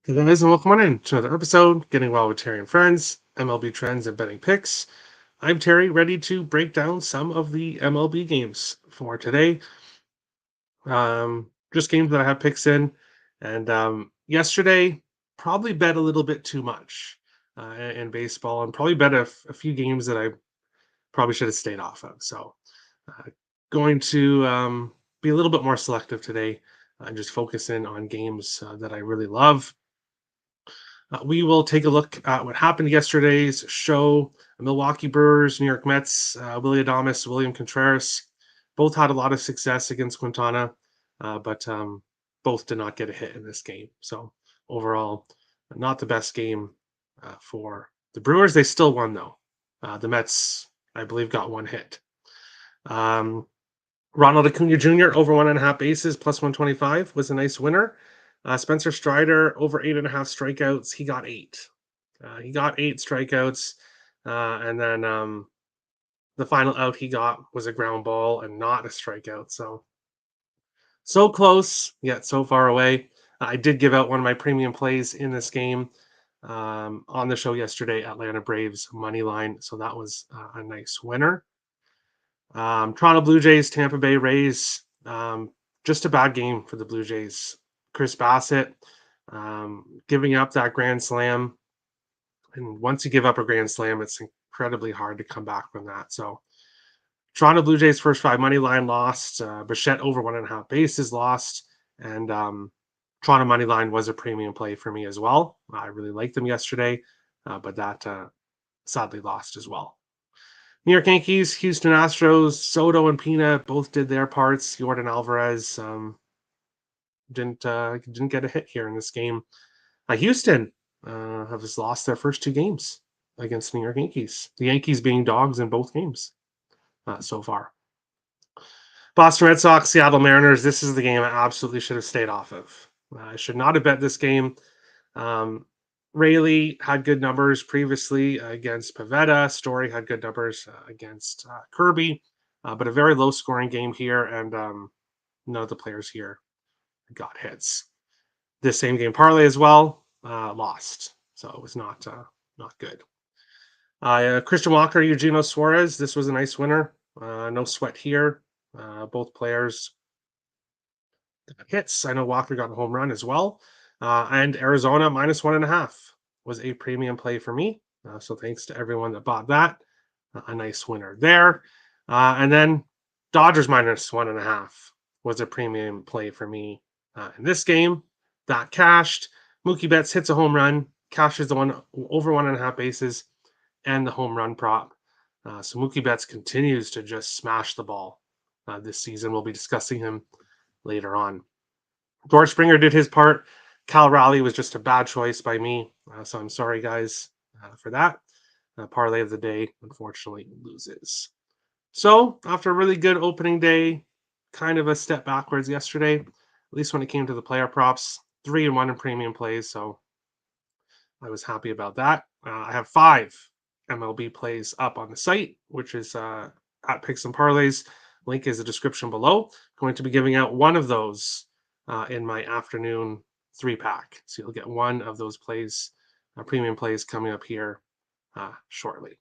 Hey guys, and welcome on in to another episode, Getting Well with Terry and Friends, MLB Trends and Betting Picks. I'm Terry, ready to break down some of the MLB games for today. Just games that I have picks in. And yesterday, probably bet a little bit too much in baseball, and probably bet a few games that I probably should have stayed off of. So, going to be a little bit more selective today and just focus in on games that I really love. We will take a look at what happened yesterday's show. Milwaukee Brewers, New York Mets, Willie Adames, William Contreras, both had a lot of success against Quintana, but both did not get a hit in this game. So overall, not the best game for the Brewers. They still won, though. The Mets, I believe, got one hit. Ronald Acuna Jr. over 1.5 bases, plus 125 was a nice winner. Spencer Strider over 8.5 strikeouts. He got 8. He got 8 strikeouts. And then the final out he got was a ground ball and not a strikeout. So close, yet so far away. I did give out one of my premium plays in this game on the show yesterday, Atlanta Braves money line. So that was a nice winner. Toronto Blue Jays, Tampa Bay Rays. Just a bad game for the Blue Jays. Chris Bassett giving up that grand slam. And once you give up a grand slam, it's incredibly hard to come back from that. So Toronto Blue Jays first 5 money line lost. Bichette over 1.5 bases lost. And Toronto money line was a premium play for me as well. I really liked them yesterday, but that sadly lost as well. New York Yankees, Houston Astros, Soto and Pina both did their parts. Jordan Alvarez didn't get a hit here in this game. Houston have just lost their first 2 games against New York Yankees. The Yankees being dogs in both games so far. Boston Red Sox, Seattle Mariners. This is the game I absolutely should have stayed off of. I should not have bet this game. Rayleigh had good numbers previously against Pivetta. Story had good numbers against Kirby, but a very low-scoring game here, and none of the players here got hits. This same game parlay as well lost, so it was not good. Christian Walker, Eugenio Suarez. This was a nice winner. No sweat here. Both players got hits. I know Walker got a home run as well. And Arizona minus 1.5 was a premium play for me. So thanks to everyone that bought that. A nice winner there. And then Dodgers minus 1.5 was a premium play for me in this game. That cashed. Mookie Betts hits a home run, cashes the one over 1.5 bases, and the home run prop. So Mookie Betts continues to just smash the ball this season. We'll be discussing him later on. George Springer did his part. Cal Raleigh was just a bad choice by me. So I'm sorry, guys, for that. Parlay of the day, unfortunately, loses. So after a really good opening day, kind of a step backwards yesterday, at least when it came to the player props, 3-1 in premium plays. So I was happy about that. I have 5 MLB plays up on the site, which is at Picks and Parlays. Link is the description below. Going to be giving out one of those in my afternoon 3-pack. So you'll get one of those plays, premium plays coming up here shortly.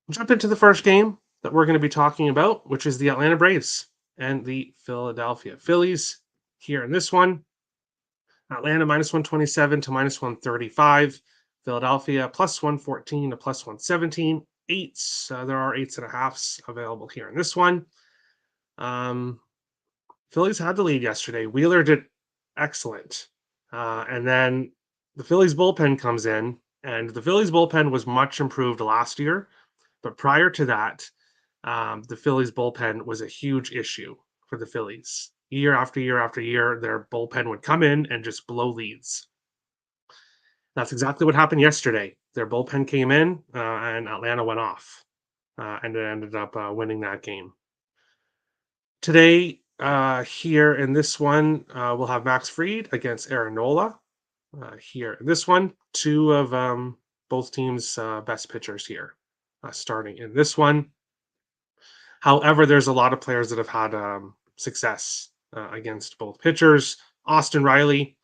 We'll jump into the first game that we're going to be talking about, which is the Atlanta Braves and the Philadelphia Phillies. Here in this one, Atlanta minus 127 to minus 135. Philadelphia plus 114 to plus 117. 8s. There are 8.5s available here in this one. Phillies had the lead yesterday. Wheeler did excellent. And then the Phillies bullpen comes in, and the Phillies bullpen was much improved last year. But prior to that, the Phillies bullpen was a huge issue for the Phillies. year after year after year, their bullpen would come in and just blow leads. That's exactly what happened yesterday. Their bullpen came in and Atlanta went off, and it ended up winning that game. Today, here in this one, we'll have Max Fried against Aaron Nola. Here in this one, two of both teams' best pitchers here starting in this one. However, there's a lot of players that have had success against both pitchers. Austin Riley,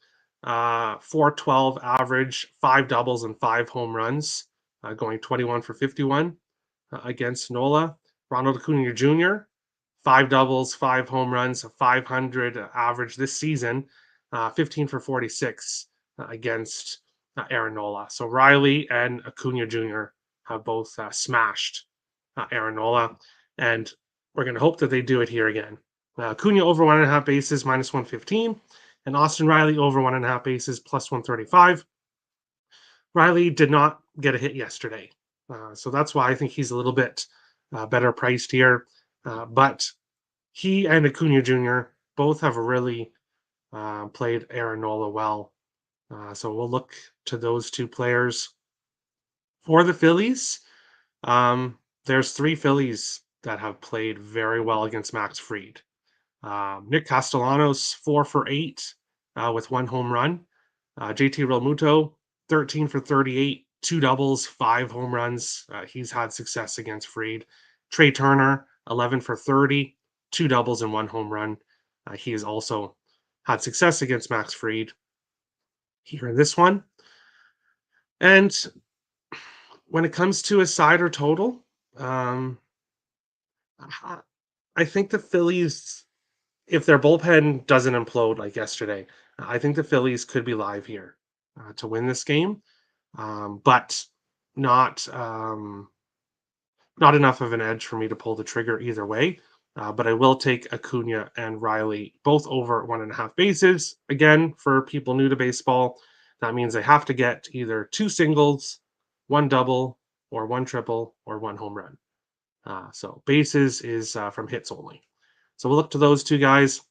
412 average, 5 doubles and 5 home runs, going 21 for 51 against Nola. Ronald Acuna Jr., 5 doubles, 5 home runs, a 500 average this season, 15 for 46 against Aaron Nola. So Riley and Acuna Jr. have both smashed Aaron Nola, and we're going to hope that they do it here again. Acuna over 1.5 bases, minus 115, and Austin Riley over 1.5 bases, plus 135. Riley did not get a hit yesterday, so that's why I think he's a little bit better priced here. But he and Acuna Jr. both have really played Aaron Nola well. So we'll look to those two players. For the Phillies, there's 3 Phillies that have played very well against Max Fried. Nick Castellanos, 4 for 8 with 1 home run. JT Realmuto, 13 for 38, 2 doubles, 5 home runs. He's had success against Fried. Trey Turner, 11 for 30, 2 doubles and 1 home run. He has also had success against Max Fried here in this one. And when it comes to a side or total, I think the Phillies, if their bullpen doesn't implode like yesterday, I think the Phillies could be live here to win this game, but not not enough of an edge for me to pull the trigger either way. But I will take Acuna and Riley both over 1.5 bases. Again, for people new to baseball, that means they have to get either 2 singles, 1 double, or 1 triple, or 1 home run. So bases is from hits only. So we'll look to those 2 guys.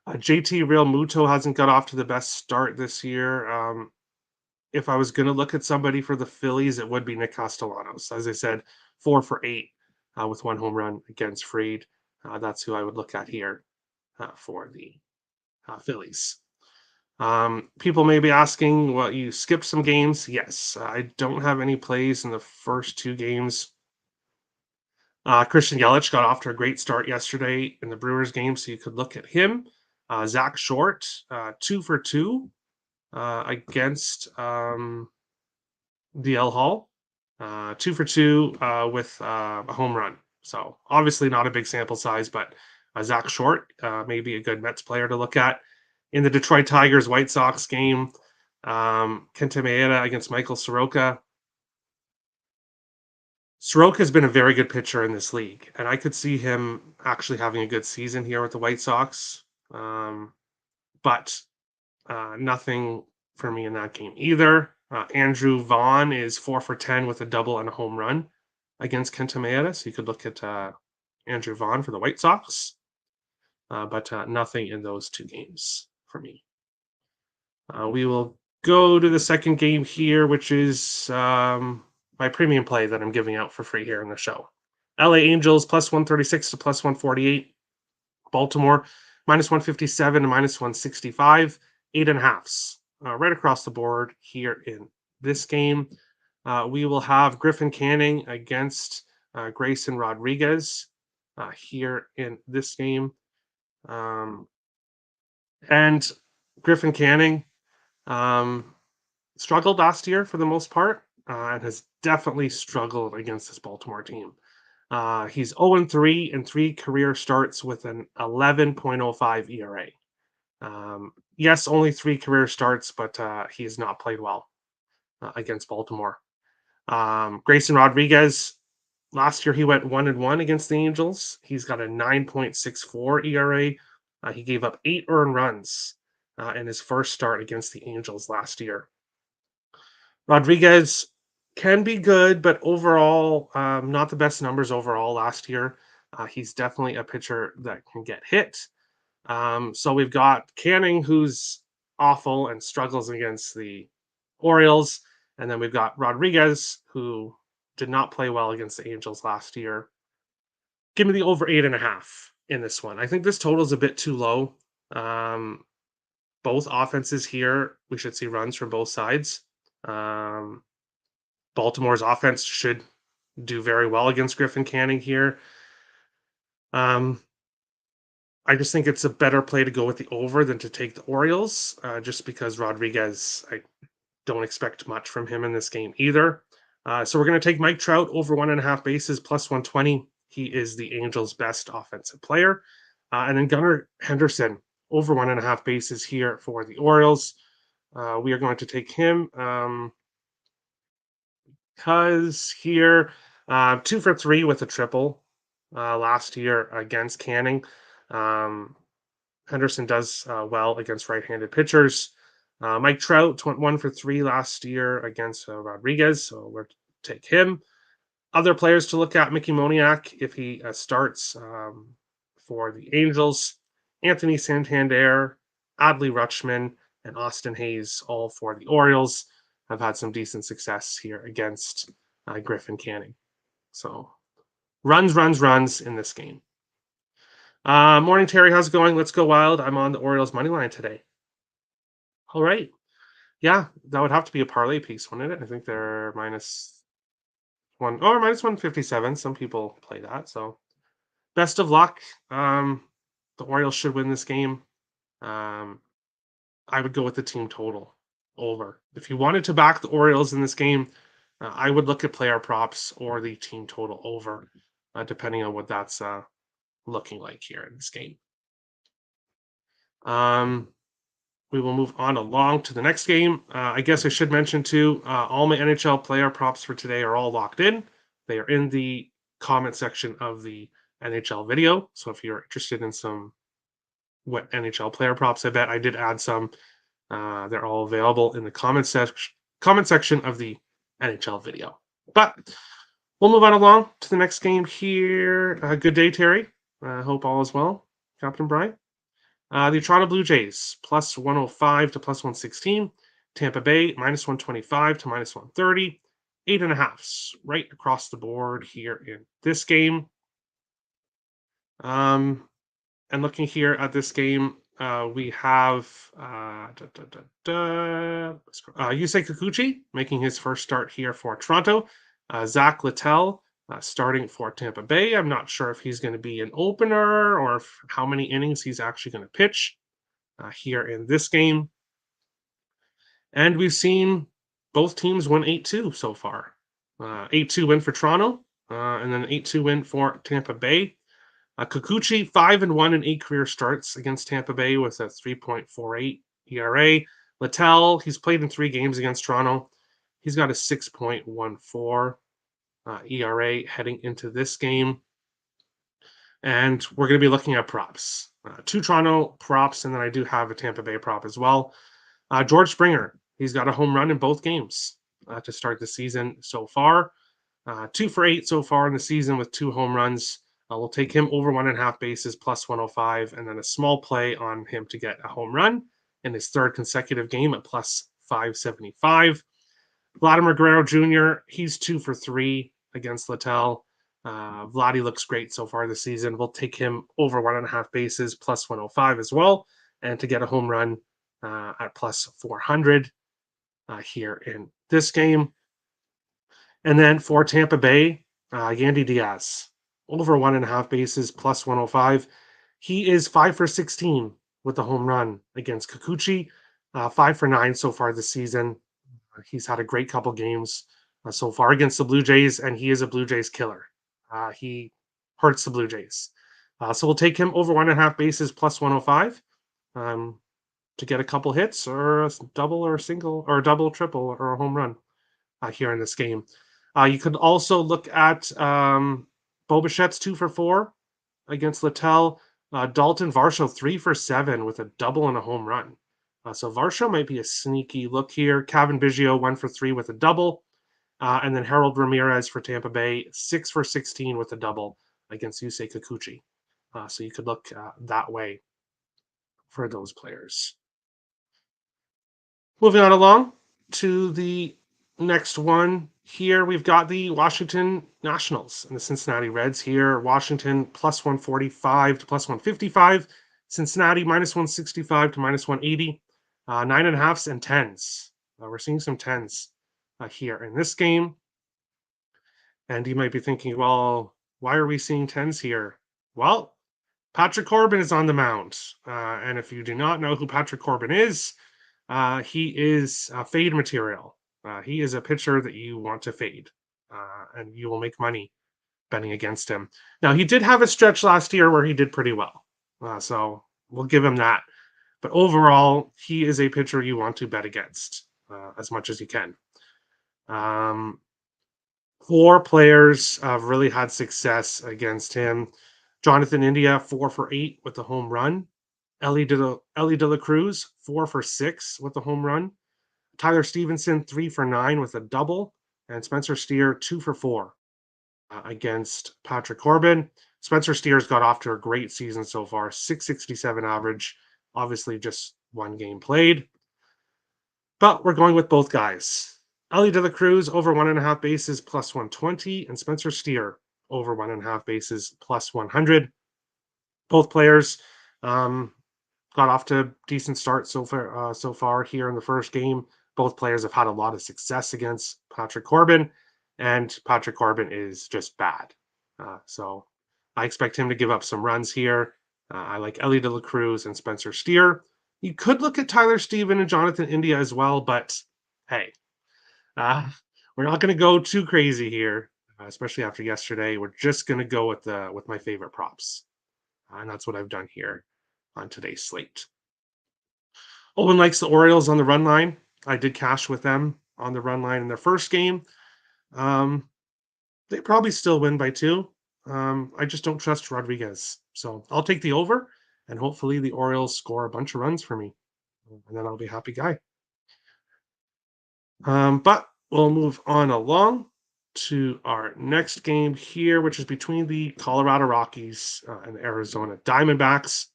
JT Realmuto hasn't got off to the best start this year. If I was going to look at somebody for the Phillies, it would be Nick Castellanos. As I said, 4 for 8 with 1 home run against Fried. That's who I would look at here for the Phillies. People may be asking, well, you skipped some games. Yes, I don't have any plays in the first 2 games. Christian Yelich got off to a great start yesterday in the Brewers game, so you could look at him. Zach Short, 2 for 2 against DL Hall, 2 for 2 with a home run. So obviously not a big sample size, but Zach Short may be a good Mets player to look at. In the Detroit Tigers White Sox game, Kenta Maeda against Michael Soroka. Soroka has been a very good pitcher in this league, and I could see him actually having a good season here with the White Sox. But nothing for me in that game either. Andrew Vaughn is 4 for 10 with a double and a home run against Kenta Maeda. So you could look at Andrew Vaughn for the White Sox. But nothing in those 2 games for me. We will go to the second game here, which is my premium play that I'm giving out for free here in the show. LA Angels plus 136 to plus 148. Baltimore minus 157 to minus 165. 8.5s right across the board here in this game. We will have Griffin Canning against Grayson Rodriguez here in this game. And Griffin Canning struggled last year for the most part and has definitely struggled against this Baltimore team. He's 0-3 in 3 career starts with an 11.05 ERA. Yes, only 3 career starts, but he has not played well against Baltimore. Grayson Rodriguez, last year he went 1-1 against the Angels. He's got a 9.64 ERA. He gave up 8 earned runs in his first start against the Angels last year. Rodriguez can be good, but overall, not the best numbers overall last year. He's definitely a pitcher that can get hit. So we've got Canning, who's awful and struggles against the Orioles. And then we've got Rodriguez, who did not play well against the Angels last year. Give me the over 8.5 in this one. I think this total is a bit too low. Um, both offenses here, we should see runs from both sides. Um, Baltimore's offense should do very well against Griffin Canning here. Um, I just think it's a better play to go with the over than to take the Orioles, just because Rodriguez, I don't expect much from him in this game either. So we're going to take Mike Trout over 1.5 bases plus 120. He is the Angels' best offensive player. And then Gunnar Henderson over 1.5 bases here for the Orioles. We are going to take him because here, 2 for 3 with a triple last year against Canning. Um, Henderson does well against right-handed pitchers. Mike Trout went 1 for 3 last year against Rodriguez, so we'll take him. Other players to look at: Mickey Moniak, if he starts for the Angels, Anthony Santander, Adley Rutschman, and Austin Hayes, all for the Orioles, have had some decent success here against Griffin Canning. So runs in this game. Morning, Terry. How's it going? Let's go wild. I'm on the Orioles money line today. All right. Yeah, that would have to be a parlay piece, wouldn't it? I think they're -1 or -157. Some people play that. So best of luck. The Orioles should win this game. Um, I would go with the team total over. If you wanted to back the Orioles in this game, I would look at player props or the team total over, depending on what that's looking like here in this game. We will move on along to the next game. I guess I should mention too, all my NHL player props for today are all locked in. They are in the comment section of the NHL video. So if you're interested in some what NHL player props, I bet I did add some. They're all available in the comment section of the NHL video. But we'll move on along to the next game here. Good day, Terry. Hope all is well, Captain Brian. The Toronto Blue Jays plus 105 to plus 116. Tampa Bay -125 to -130. 8.5s right across the board here in this game. And looking here at this game, we have Yusei Kikuchi making his first start here for Toronto. Zach Littell starting for Tampa Bay. I'm not sure if he's going to be an opener or how many innings he's actually going to pitch here in this game. And we've seen both teams win 8-2 so far. 8-2 win for Toronto, and then 8-2 win for Tampa Bay. Kikuchi 5-1 in 8 career starts against Tampa Bay with a 3.48 ERA. Littell, he's played in 3 games against Toronto. He's got a 6.14 ERA heading into this game. And we're going to be looking at props. 2 Toronto props, and then I do have a Tampa Bay prop as well. George Springer, he's got a home run in both games to start the season so far. 2 for 8 so far in the season with 2 home runs. We'll take him over 1.5 bases plus 105, and then a small play on him to get a home run in his 3rd consecutive game at plus 575. Vladimir Guerrero Jr., he's 2 for 3 against Littell. Vladdy looks great so far this season. We'll take him over 1.5 bases plus 105 as well, and to get a home run at plus 400 here in this game. And then for Tampa Bay, Yandy Diaz, over 1.5 bases plus 105. He is 5 for 16 with the home run against Kikuchi, 5 for 9 so far this season. He's had a great couple games so far against the Blue Jays, and he is a Blue Jays killer. He hurts the Blue Jays. So we'll take him over 1.5 bases plus 105 to get a couple hits or a double or a single or a double, triple, or a home run here in this game. You could also look at Bo Bichette's 2 for 4 against Littell. Dalton Varsho 3 for 7 with a double and a home run. So Varsho might be a sneaky look here. Kevin Biggio 1 for 3 with a double. And then Harold Ramirez for Tampa Bay 6 for 16 with a double against Yusei Kikuchi. So you could look that way. for those players. Moving on along to the next one here, we've got the Washington Nationals and the Cincinnati Reds here. Washington plus 145 to plus 155. Cincinnati minus 165 to minus 180. 9.5s and 10s. We're seeing some 10s here in this game. And you might be thinking, well, why are we seeing 10s here? Well, Patrick Corbin is on the mound. And if you do not know who Patrick Corbin is, he is fade material. He is a pitcher that you want to fade, and you will make money betting against him. Now, he did have a stretch last year where he did pretty well, so we'll give him that. But overall, he is a pitcher you want to bet against as much as you can. 4 players have really had success against him. Jonathan India, 4 for 8 with a home run. Ellie De La Cruz, 4 for 6 with a home run. Tyler Stevenson, 3 for 9 with a double. And Spencer Steer, 2 for 4 against Patrick Corbin. Spencer Steer's got off to a great season so far, 667 average. Obviously, just one game played. But we're going with both guys. Ellie De La Cruz over 1.5 bases plus 120, and Spencer Steer over 1.5 bases plus 100. Both players got off to a decent start so far here in the first game. Both players have had a lot of success against Patrick Corbin, and Patrick Corbin is just bad. So I expect him to give up some runs here. I like Ellie De La Cruz and Spencer Steer. You could look at Tyler Steven and Jonathan India as well, but hey, we're not going to go too crazy here, especially after yesterday. We're just going to go with my favorite props, and that's what I've done here on today's slate. Owen likes the Orioles on the run line. I did cash with them on the run line in their first game. They probably still win by 2. I just don't trust Rodriguez. So I'll take the over, and hopefully the Orioles score a bunch of runs for me. And then I'll be a happy guy. But we'll move on along to our next game here, which is between the Colorado Rockies and the Arizona Diamondbacks.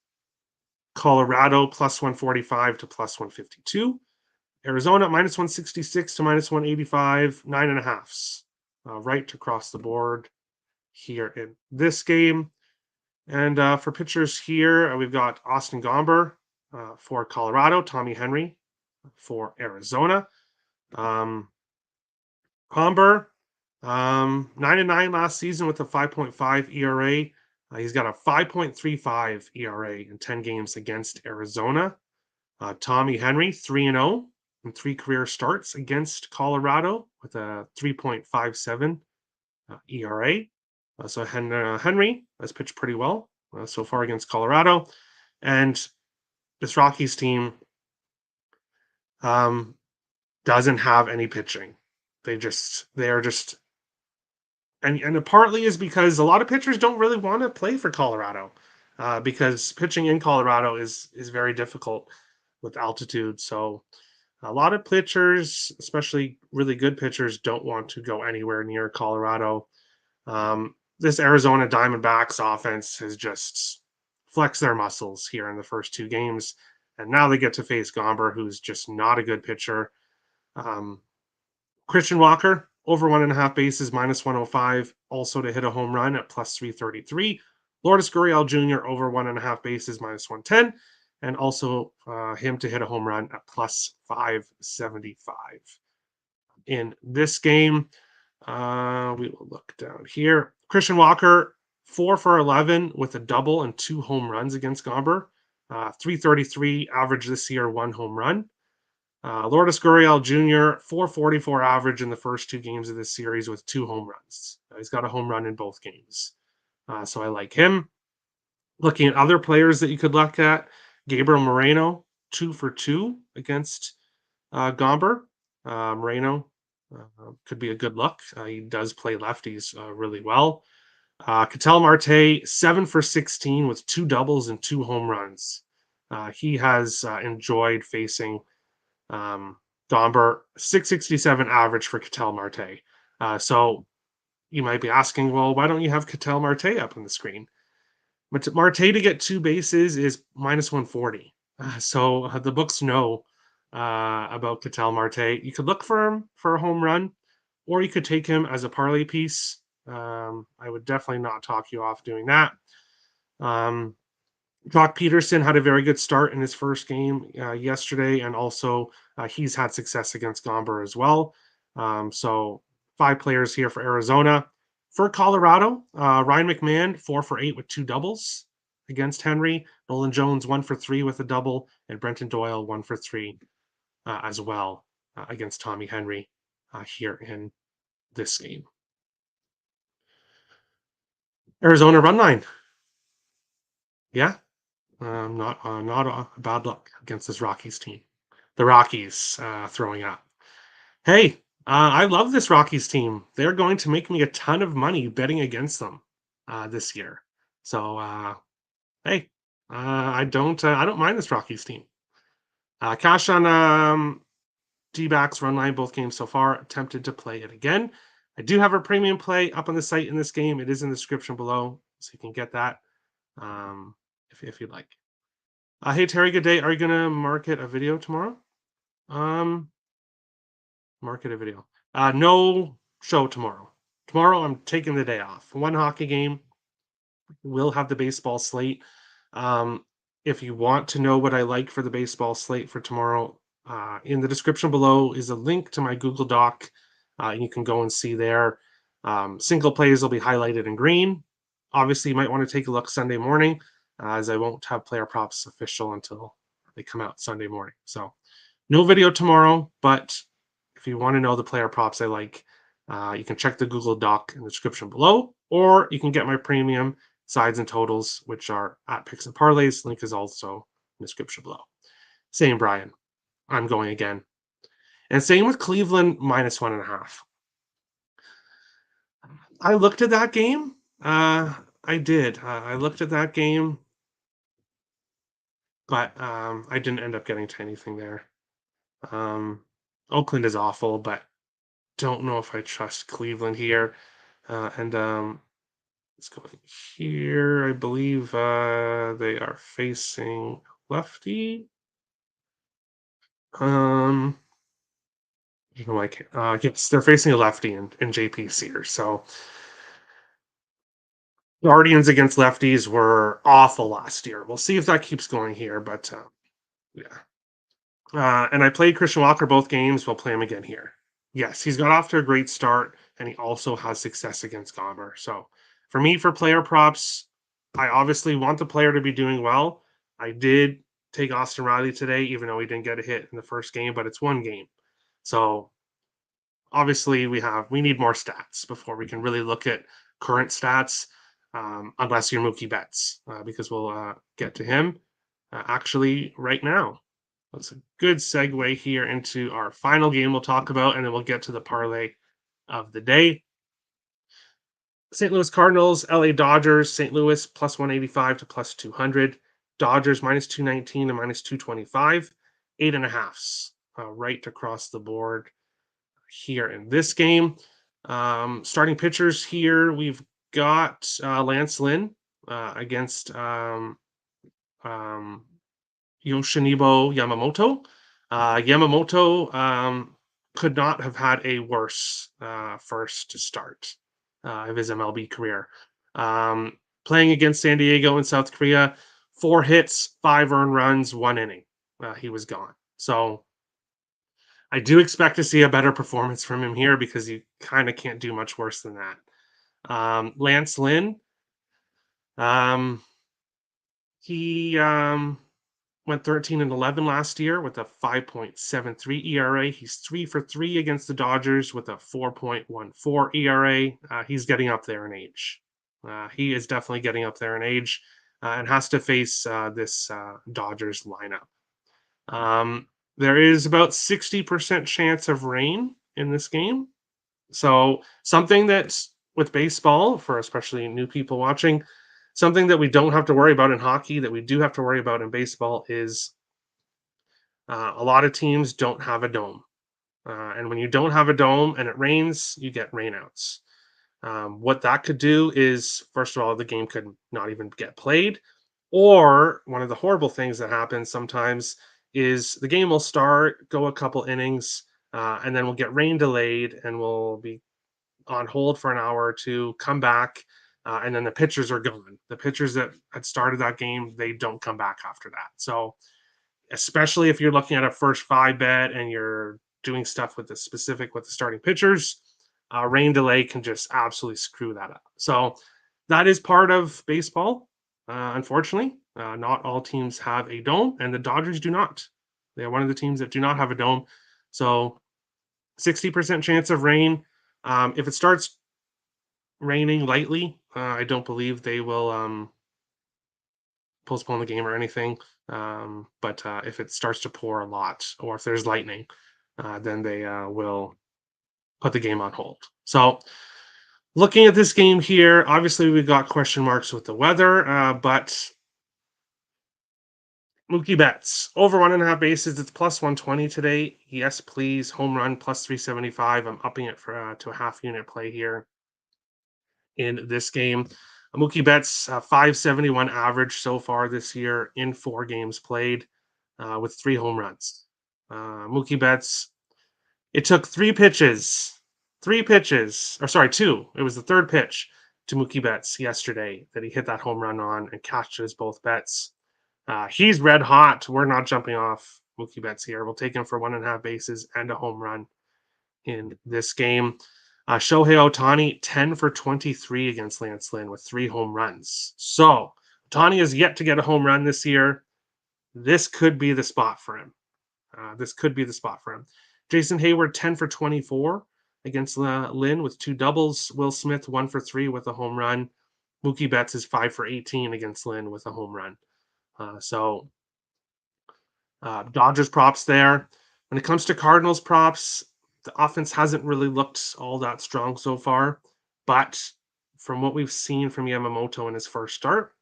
Colorado plus 145 to plus 152. Arizona minus 166 to minus 185, 9.5s. Right across the board here in this game. And for pitchers here, we've got Austin Gomber for Colorado, Tommy Henry for Arizona. Gomber, 9-9 last season with a 5.5 ERA. He's got a 5.35 ERA in 10 games against Arizona. Tommy Henry, 3-0 in 3 career starts against Colorado with a 3.57 ERA. So Henry has pitched pretty well so far against Colorado. And this Rockies team doesn't have any pitching. They are just and it partly is because a lot of pitchers don't really want to play for Colorado because pitching in Colorado is very difficult with altitude. So a lot of pitchers, especially really good pitchers, don't want to go anywhere near Colorado. This Arizona Diamondbacks offense has just flexed their muscles here in the first 2 games, and now they get to face Gomber, who's just not a good pitcher. Christian Walker, over 1.5 bases, minus 105, also to hit a home run at plus 333. Lourdes Gurriel Jr., over 1.5 bases, minus 110, and also him to hit a home run at plus 575. In this game, we will look down here. Christian Walker, 4 for 11 with a double and 2 home runs against Gomber. 333 average this year, 1 home run. Lourdes Gurriel Jr., 444 average in the first 2 games of this series with 2 home runs. He's got a home run in both games. So I like him. Looking at other players that you could look at, Gabriel Moreno, 2 for 2 against Gomber. Moreno could be a good look. He does play lefties really well. Ketel Marte, 7 for 16 with 2 doubles and 2 home runs. He has enjoyed facing Gomber, 667 average for Ketel Marte. So you might be asking, well, why don't you have Ketel Marte up on the screen? But Marte to get 2 bases is minus 140. The books know about Ketel Marte. You could look for him for a home run, or you could take him as a parlay piece. I would definitely not talk you off doing that. Um, Jock Peterson had a very good start in his first game yesterday, and also he's had success against Gomber as well. So 5 players here for Arizona. For Colorado, Ryan McMahon 4 for 8 with 2 doubles against Henry. Nolan Jones 1 for 3 with a double, and Brenton Doyle 1 for 3 as well against Tommy Henry here in this game. Arizona run line, yeah, not a bad luck against this Rockies team. The Rockies throwing up. Hey, I love this Rockies team. They're going to make me a ton of money betting against them this year. So hey, I don't mind this Rockies team. Cash on D-backs run line both games so far. Tempted to play it again. I do have a premium play up on the site in this game. It is in the description below, so you can get that if you'd like. Hey Terry, good day. Are you gonna market a video tomorrow? Um, Market a video. No show tomorrow. Tomorrow I'm taking the day off. One hockey game. We'll have the baseball slate. Um, if you want to know what I like for the baseball slate for tomorrow, in the description below is a link to my Google Doc. And you can go and see there. Single plays will be highlighted in green. Obviously, you might want to take a look Sunday morning, as I won't have player props official until they come out Sunday morning. So, no video tomorrow, but if you want to know the player props I like, you can check the Google Doc in the description below, or you can get my premium sides and totals, which are at Picks and Parlays. Link is also in the description below. Same Brian. I'm going again. And same with Cleveland -1.5. I looked at that game. I did. I looked at that game, but I didn't end up getting to anything there. Um, Oakland is awful, but don't know if I trust Cleveland here. And let's go here. I believe they are facing lefty. You know, yes, they're facing a lefty in JP Sears. So Guardians against lefties were awful last year. We'll see if that keeps going here, but yeah. And I played Christian Walker both games. We'll play him again here. Yes, he's got off to a great start, and he also has success against Gomber. So for me, for player props, I obviously want the player to be doing well. I did take Austin Riley today, even though he didn't get a hit in the first game, but it's one game. So obviously we need more stats before we can really look at current stats, unless you're Mookie Betts, because we'll get to him actually right now. That's a good segue here into our final game we'll talk about, and then we'll get to the parlay of the day. St. Louis Cardinals, LA Dodgers, St. Louis +185 to +200. Dodgers -219 to -225. 8.5s right across the board here in this game. Starting pitchers here, we've got Lance Lynn against Yoshinobu Yamamoto. Yamamoto could not have had a worse first to start of his MLB career. Playing against San Diego and South Korea, 4 hits, 5 earned runs, 1 inning. He was gone. So I do expect to see a better performance from him here because you kind of can't do much worse than that. Lance Lynn, um, he went 13-11 last year with a 5.73 ERA. He's 3 for 3 against the Dodgers with a 4.14 ERA. He's getting up there in age. He is definitely getting up there in age and has to face this Dodgers lineup. There is about 60% chance of rain in this game. So something that's with baseball, for especially new people watching, something that we don't have to worry about in hockey that we do have to worry about in baseball is a lot of teams don't have a dome. And when you don't have a dome and it rains, you get rainouts. What that could do is, first of all, the game could not even get played. Or one of the horrible things that happens sometimes is the game will start, go a couple innings, and then we'll get rain delayed and we'll be on hold for an hour or two, come back, and then the pitchers are gone. The pitchers that had started that game, they don't come back after that. So, especially if you're looking at a first five bet and you're doing stuff with the specific with the starting pitchers, rain delay can just absolutely screw that up. So, that is part of baseball. Unfortunately, not all teams have a dome, and the Dodgers do not. They are one of the teams that do not have a dome. So, 60% chance of rain. If it starts raining lightly, I don't believe they will postpone the game or anything. But if it starts to pour a lot, or if there's lightning, then they will put the game on hold. So, looking at this game here, obviously we've got question marks with the weather, but Mookie Betts over 1.5 bases. It's plus 120 today. Yes, please. Home run plus 375. I'm upping it for to a half unit play here in this game. Mookie Betts, 571 average so far this year in 4 games played, with 3 home runs. Mookie Betts, it took 3 pitches, or sorry, 2. It was the third pitch to Mookie Betts yesterday that he hit that home run on and catches both bets. He's red hot. We're not jumping off Mookie Betts here. We'll take him for 1.5 bases and a home run in this game. Shohei Ohtani, 10 for 23 against Lance Lynn with 3 home runs. So Ohtani is yet to get a home run this year. This could be the spot for him. Jason Hayward, 10 for 24 against Lynn with 2 doubles. Will Smith, 1 for 3 with a home run. Mookie Betts is 5 for 18 against Lynn with a home run. So Dodgers props there. When it comes to Cardinals props, the offense hasn't really looked all that strong so far. But from what we've seen from Yamamoto in his first start,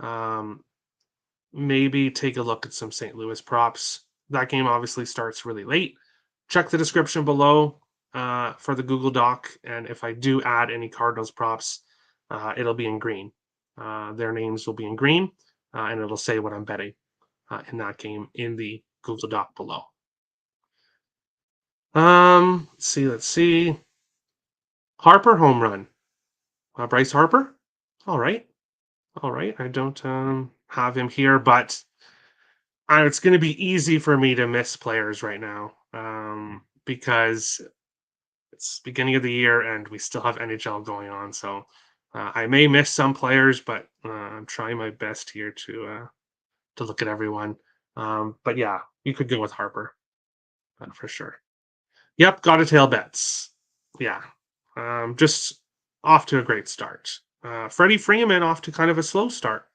um, maybe take a look at some St. Louis props. That game obviously starts really late. Check the description below for the Google Doc. And if I do add any Cardinals props, it'll be in green. Their names will be in green, and it'll say what I'm betting in that game in the Google Doc below. Let's see. Harper home run. Bryce Harper. All right. I don't have him here, but it's going to be easy for me to miss players right now because it's beginning of the year and we still have NHL going on. So I may miss some players, but I'm trying my best here to look at everyone. But yeah, you could go with Harper for sure. Yep, got to tail bets. Yeah, just off to a great start. Freddie Freeman off to kind of a slow start.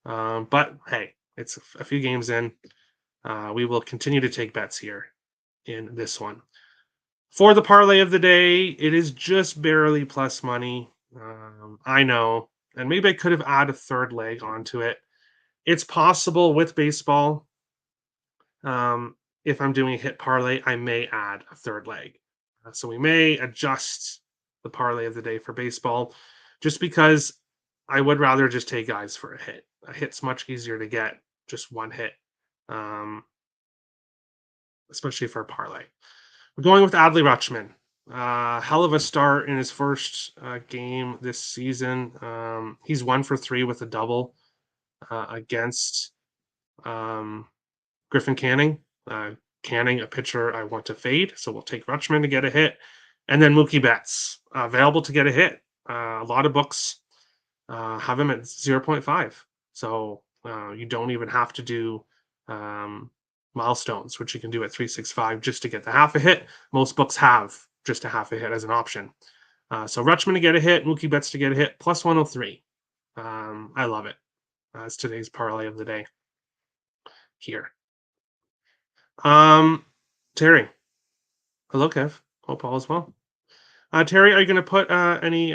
But hey, it's a few games in. We will continue to take bets here in this one. For the parlay of the day, it is just barely plus money. I know. And maybe I could have added a third leg onto it. It's possible with baseball. If I'm doing a hit parlay, I may add a third leg. So we may adjust the parlay of the day for baseball just because I would rather just take guys for a hit. A hit's much easier to get, just one hit, um, especially for a parlay. We're going with Adley Rutschman. Hell of a start in his first game this season. He's 1 for 3 with a double against Griffin Canning. Canning, a pitcher I want to fade, so we'll take Rutschman to get a hit. And then Mookie Betts, available to get a hit. A lot of books have him at 0.5. So you don't even have to do milestones, which you can do at 365 just to get the half a hit. Most books have just a half a hit as an option. So Rutschman to get a hit, Mookie Betts to get a hit, plus 103. I love it. It's today's parlay of the day here. Terry. Hello, Kev. Hope all is well. Terry, are you going to put any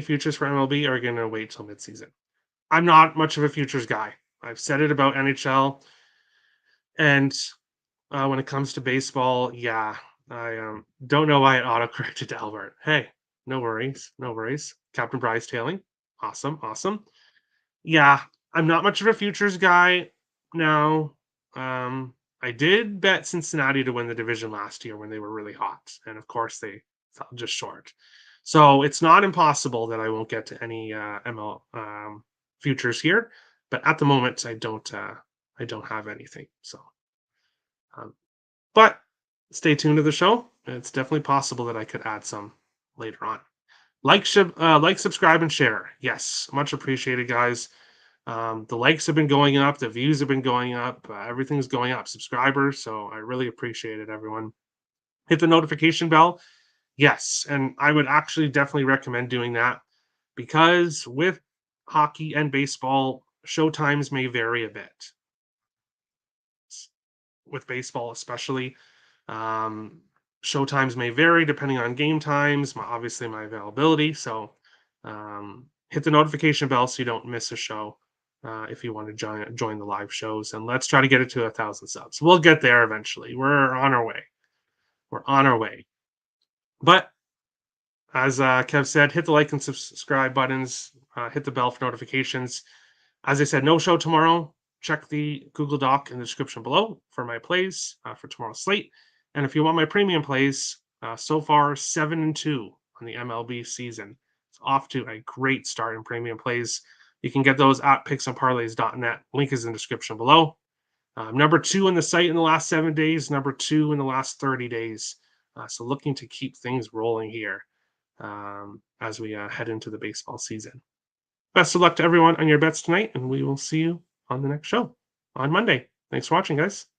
futures for MLB, or are you going to wait till midseason? I'm not much of a futures guy. I've said it about NHL, and when it comes to baseball, yeah, I don't know why it auto-corrected to Albert. Hey, no worries. Captain Bryce tailing. Awesome. Yeah, I'm not much of a futures guy now. I did bet Cincinnati to win the division last year when they were really hot, and of course they fell just short. So it's not impossible that I won't get to any ML futures here, but at the moment I don't have anything. So, um, but stay tuned to the show. It's definitely possible that I could add some later on. Like, subscribe, and share. Yes, much appreciated, guys. The likes have been going up, the views have been going up, everything's going up. Subscribers, so I really appreciate it, everyone. Hit the notification bell. Yes, and I would actually definitely recommend doing that because with hockey and baseball, show times may vary a bit. With baseball, especially, um, show times may vary depending on game times, obviously my availability. So hit the notification bell so you don't miss a show if you want to join the live shows. And let's try to get it to 1,000 subs. We'll get there eventually. We're on our way. We're on our way. But as Kev said, hit the like and subscribe buttons. Hit the bell for notifications. As I said, no show tomorrow. Check the Google Doc in the description below for my plays for tomorrow's slate. And if you want my premium plays, so far 7-2 on the MLB season. It's off to a great start in premium plays. You can get those at picksandparlays.net. Link is in the description below. Number 2 in the site in the last 7 days, number 2 in the last 30 days. So looking to keep things rolling here as we head into the baseball season. Best of luck to everyone on your bets tonight, and we will see you on the next show on Monday. Thanks for watching, guys.